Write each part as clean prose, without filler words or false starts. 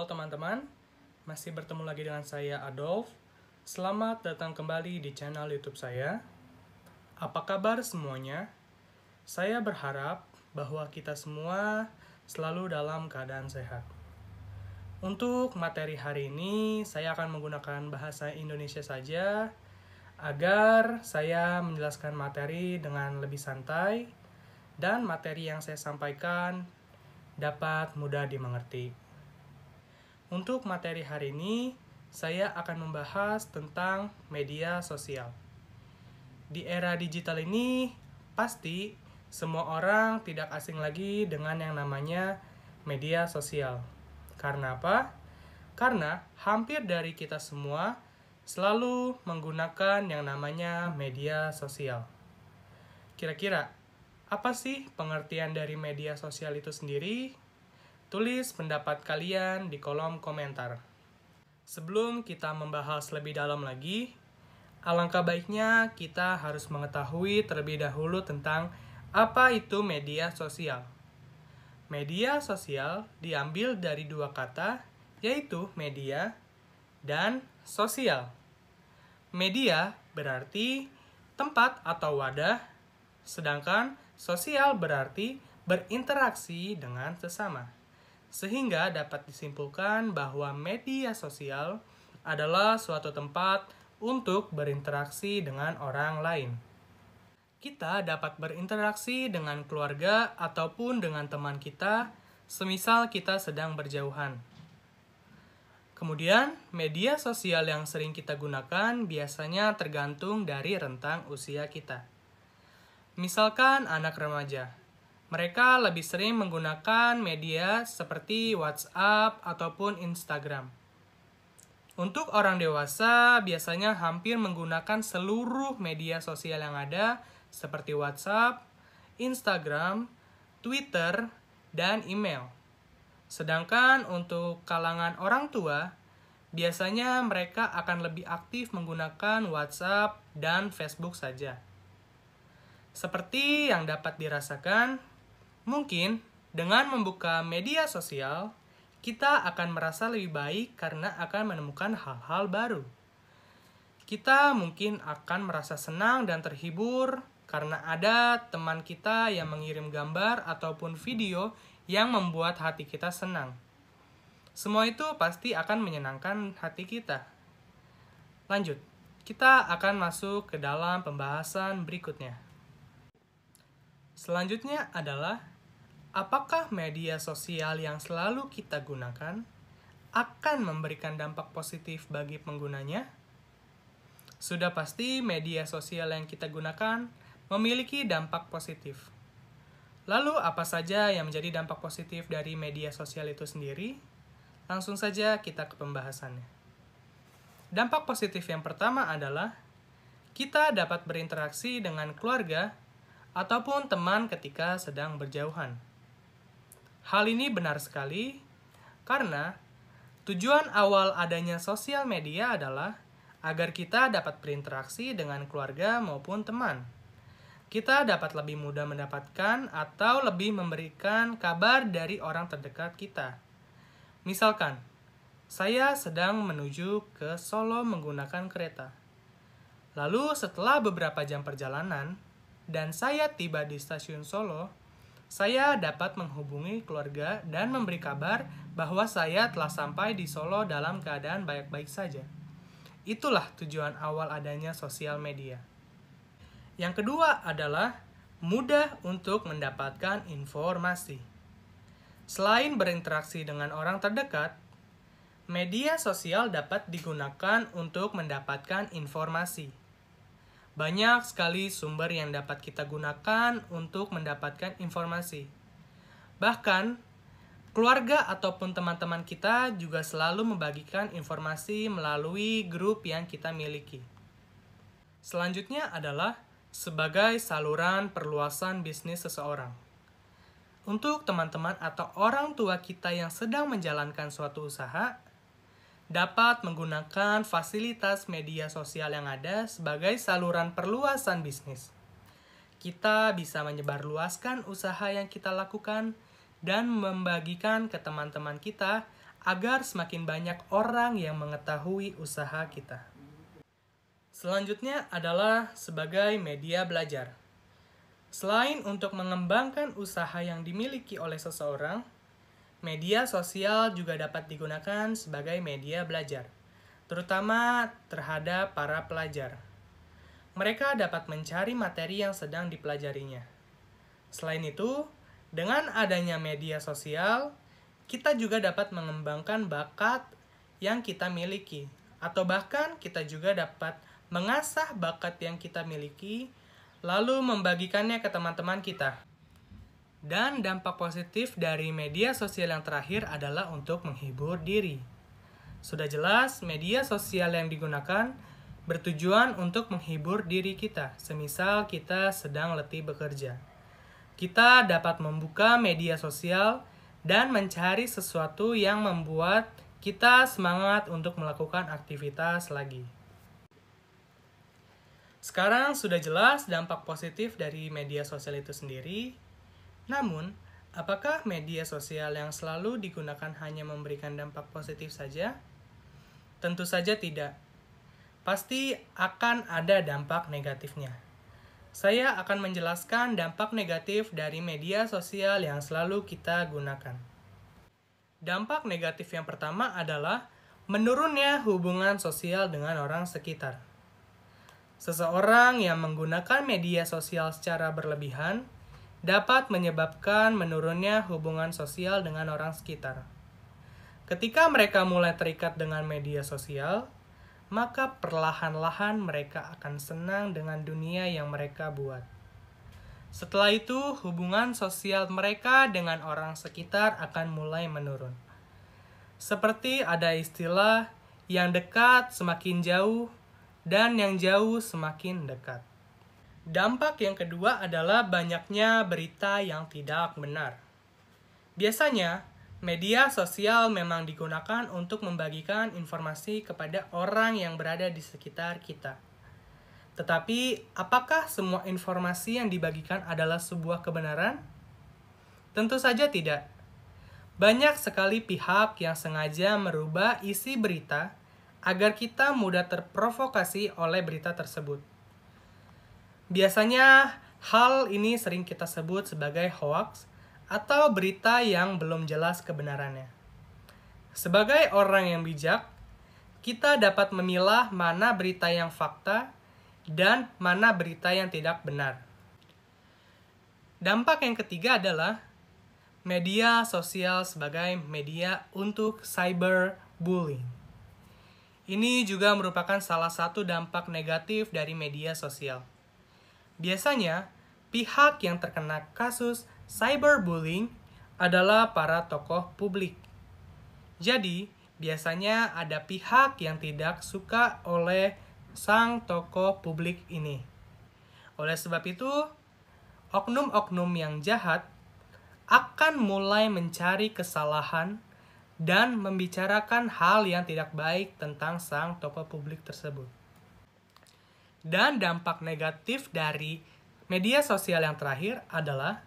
teman-teman, masih bertemu lagi dengan saya Adolf. Selamat datang kembali di channel YouTube saya. Apa kabar semuanya? Saya berharap bahwa kita semua selalu dalam keadaan sehat. Untuk materi hari ini, saya akan menggunakan bahasa Indonesia saja agar saya menjelaskan materi dengan lebih santai dan materi yang saya sampaikan dapat mudah dimengerti. Untuk materi hari ini, saya akan membahas tentang media sosial. Di era digital ini, pasti semua orang tidak asing lagi dengan yang namanya media sosial. Karena apa? Karena hampir dari kita semua selalu menggunakan yang namanya media sosial. Kira-kira, apa sih pengertian dari media sosial itu sendiri? Tulis pendapat kalian di kolom komentar. Sebelum kita membahas lebih dalam lagi, alangkah baiknya kita harus mengetahui terlebih dahulu tentang apa itu media sosial. Media sosial diambil dari dua kata, yaitu media dan sosial. Media berarti tempat atau wadah, sedangkan sosial berarti berinteraksi dengan sesama. Sehingga dapat disimpulkan bahwa media sosial adalah suatu tempat untuk berinteraksi dengan orang lain. Kita dapat berinteraksi dengan keluarga ataupun dengan teman kita, semisal kita sedang berjauhan. Kemudian, media sosial yang sering kita gunakan biasanya tergantung dari rentang usia kita. Misalkan anak remaja. Mereka lebih sering menggunakan media seperti WhatsApp ataupun Instagram. Untuk orang dewasa, biasanya hampir menggunakan seluruh media sosial yang ada seperti WhatsApp, Instagram, Twitter, dan email. Sedangkan untuk kalangan orang tua, biasanya mereka akan lebih aktif menggunakan WhatsApp dan Facebook saja. Seperti yang dapat dirasakan, mungkin dengan membuka media sosial, kita akan merasa lebih baik karena akan menemukan hal-hal baru. Kita mungkin akan merasa senang dan terhibur karena ada teman kita yang mengirim gambar ataupun video yang membuat hati kita senang. Semua itu pasti akan menyenangkan hati kita. Lanjut, kita akan masuk ke dalam pembahasan berikutnya. Selanjutnya adalah apakah media sosial yang selalu kita gunakan akan memberikan dampak positif bagi penggunanya? Sudah pasti media sosial yang kita gunakan memiliki dampak positif. Lalu apa saja yang menjadi dampak positif dari media sosial itu sendiri? Langsung saja kita ke pembahasannya. Dampak positif yang pertama adalah kita dapat berinteraksi dengan keluarga ataupun teman ketika sedang berjauhan. Hal ini benar sekali karena tujuan awal adanya sosial media adalah agar kita dapat berinteraksi dengan keluarga maupun teman. Kita dapat lebih mudah mendapatkan atau lebih memberikan kabar dari orang terdekat kita. Misalkan, saya sedang menuju ke Solo menggunakan kereta. Lalu setelah beberapa jam perjalanan dan saya tiba di stasiun Solo, saya dapat menghubungi keluarga dan memberi kabar bahwa saya telah sampai di Solo dalam keadaan baik-baik saja. Itulah tujuan awal adanya sosial media. Yang kedua adalah mudah untuk mendapatkan informasi. Selain berinteraksi dengan orang terdekat, media sosial dapat digunakan untuk mendapatkan informasi. Banyak sekali sumber yang dapat kita gunakan untuk mendapatkan informasi. Bahkan, keluarga ataupun teman-teman kita juga selalu membagikan informasi melalui grup yang kita miliki. Selanjutnya adalah sebagai saluran perluasan bisnis seseorang. Untuk teman-teman atau orang tua kita yang sedang menjalankan suatu usaha, dapat menggunakan fasilitas media sosial yang ada sebagai saluran perluasan bisnis. Kita bisa menyebarluaskan usaha yang kita lakukan dan membagikan ke teman-teman kita agar semakin banyak orang yang mengetahui usaha kita. Selanjutnya adalah sebagai media belajar. Selain untuk mengembangkan usaha yang dimiliki oleh seseorang, media sosial juga dapat digunakan sebagai media belajar, terutama terhadap para pelajar. Mereka dapat mencari materi yang sedang dipelajarinya. Selain itu, dengan adanya media sosial, kita juga dapat mengembangkan bakat yang kita miliki, atau bahkan kita juga dapat mengasah bakat yang kita miliki, lalu membagikannya ke teman-teman kita. Dan dampak positif dari media sosial yang terakhir adalah untuk menghibur diri. Sudah jelas, media sosial yang digunakan bertujuan untuk menghibur diri kita, semisal kita sedang letih bekerja. Kita dapat membuka media sosial dan mencari sesuatu yang membuat kita semangat untuk melakukan aktivitas lagi. Sekarang sudah jelas dampak positif dari media sosial itu sendiri. Namun, apakah media sosial yang selalu digunakan hanya memberikan dampak positif saja? Tentu saja tidak. Pasti akan ada dampak negatifnya. Saya akan menjelaskan dampak negatif dari media sosial yang selalu kita gunakan. Dampak negatif yang pertama adalah menurunnya hubungan sosial dengan orang sekitar. Seseorang yang menggunakan media sosial secara berlebihan dapat menyebabkan menurunnya hubungan sosial dengan orang sekitar. Ketika mereka mulai terikat dengan media sosial, maka perlahan-lahan mereka akan senang dengan dunia yang mereka buat. Setelah itu, hubungan sosial mereka dengan orang sekitar akan mulai menurun. Seperti ada istilah, yang dekat semakin jauh, dan yang jauh semakin dekat. Dampak yang kedua adalah banyaknya berita yang tidak benar. Biasanya, media sosial memang digunakan untuk membagikan informasi kepada orang yang berada di sekitar kita. Tetapi, apakah semua informasi yang dibagikan adalah sebuah kebenaran? Tentu saja tidak. Banyak sekali pihak yang sengaja merubah isi berita agar kita mudah terprovokasi oleh berita tersebut. Biasanya, hal ini sering kita sebut sebagai hoax atau berita yang belum jelas kebenarannya. Sebagai orang yang bijak, kita dapat memilah mana berita yang fakta dan mana berita yang tidak benar. Dampak yang ketiga adalah media sosial sebagai media untuk cyberbullying. Ini juga merupakan salah satu dampak negatif dari media sosial. Biasanya, pihak yang terkena kasus cyberbullying adalah para tokoh publik. Jadi, biasanya ada pihak yang tidak suka oleh sang tokoh publik ini. Oleh sebab itu, oknum-oknum yang jahat akan mulai mencari kesalahan dan membicarakan hal yang tidak baik tentang sang tokoh publik tersebut. Dan dampak negatif dari media sosial yang terakhir adalah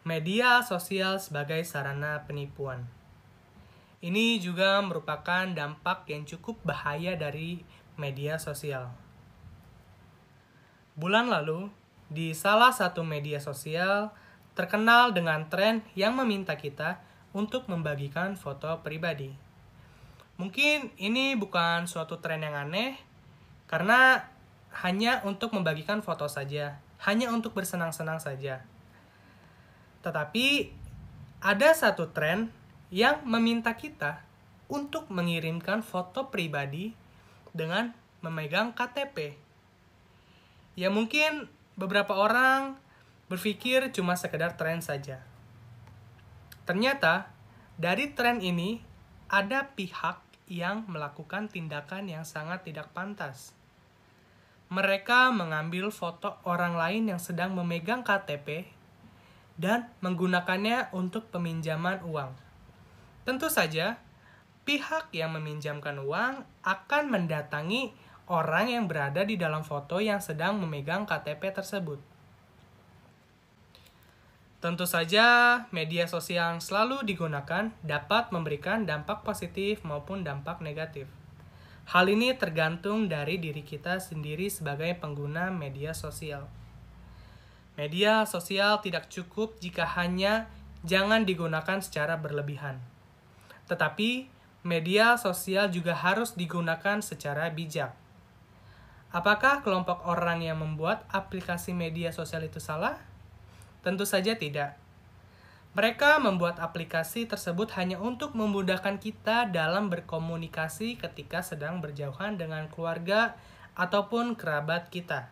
media sosial sebagai sarana penipuan. Ini juga merupakan dampak yang cukup bahaya dari media sosial. Bulan lalu, di salah satu media sosial terkenal dengan tren yang meminta kita untuk membagikan foto pribadi. Mungkin ini bukan suatu tren yang aneh, karena hanya untuk membagikan foto saja, hanya untuk bersenang-senang saja. Tetapi, ada satu tren yang meminta kita untuk mengirimkan foto pribadi dengan memegang KTP. Ya mungkin beberapa orang berpikir cuma sekedar tren saja. Ternyata, dari tren ini, ada pihak yang melakukan tindakan yang sangat tidak pantas. Mereka mengambil foto orang lain yang sedang memegang KTP dan menggunakannya untuk peminjaman uang. Tentu saja, pihak yang meminjamkan uang akan mendatangi orang yang berada di dalam foto yang sedang memegang KTP tersebut. Tentu saja, media sosial yang selalu digunakan dapat memberikan dampak positif maupun dampak negatif. Hal ini tergantung dari diri kita sendiri sebagai pengguna media sosial. Media sosial tidak cukup jika hanya jangan digunakan secara berlebihan. Tetapi, media sosial juga harus digunakan secara bijak. Apakah kelompok orang yang membuat aplikasi media sosial itu salah? Tentu saja tidak. Mereka membuat aplikasi tersebut hanya untuk memudahkan kita dalam berkomunikasi ketika sedang berjauhan dengan keluarga ataupun kerabat kita.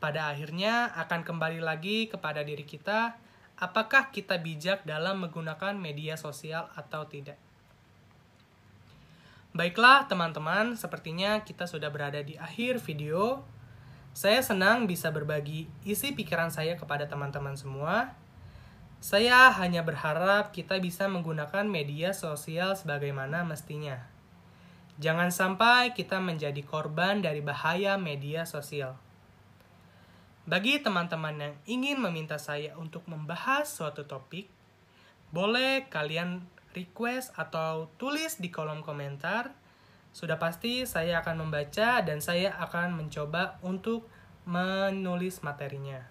Pada akhirnya akan kembali lagi kepada diri kita, apakah kita bijak dalam menggunakan media sosial atau tidak. Baiklah teman-teman, sepertinya kita sudah berada di akhir video. Saya senang bisa berbagi isi pikiran saya kepada teman-teman semua. Saya hanya berharap kita bisa menggunakan media sosial sebagaimana mestinya. Jangan sampai kita menjadi korban dari bahaya media sosial. Bagi teman-teman yang ingin meminta saya untuk membahas suatu topik, boleh kalian request atau tulis di kolom komentar. Sudah pasti saya akan membaca dan saya akan mencoba untuk menulis materinya.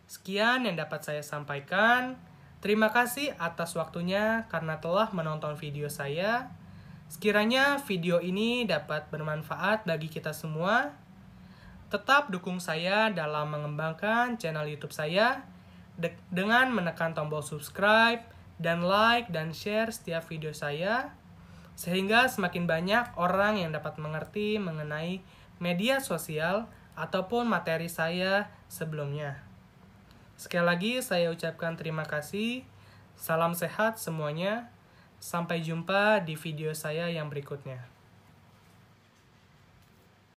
Sekian yang dapat saya sampaikan. Terima kasih atas waktunya karena telah menonton video saya. Sekiranya video ini dapat bermanfaat bagi kita semua, tetap dukung saya dalam mengembangkan channel YouTube saya dengan menekan tombol subscribe dan like dan share setiap video saya, sehingga semakin banyak orang yang dapat mengerti mengenai media sosial ataupun materi saya sebelumnya. Sekali lagi saya ucapkan terima kasih. Salam sehat semuanya. Sampai jumpa di video saya yang berikutnya.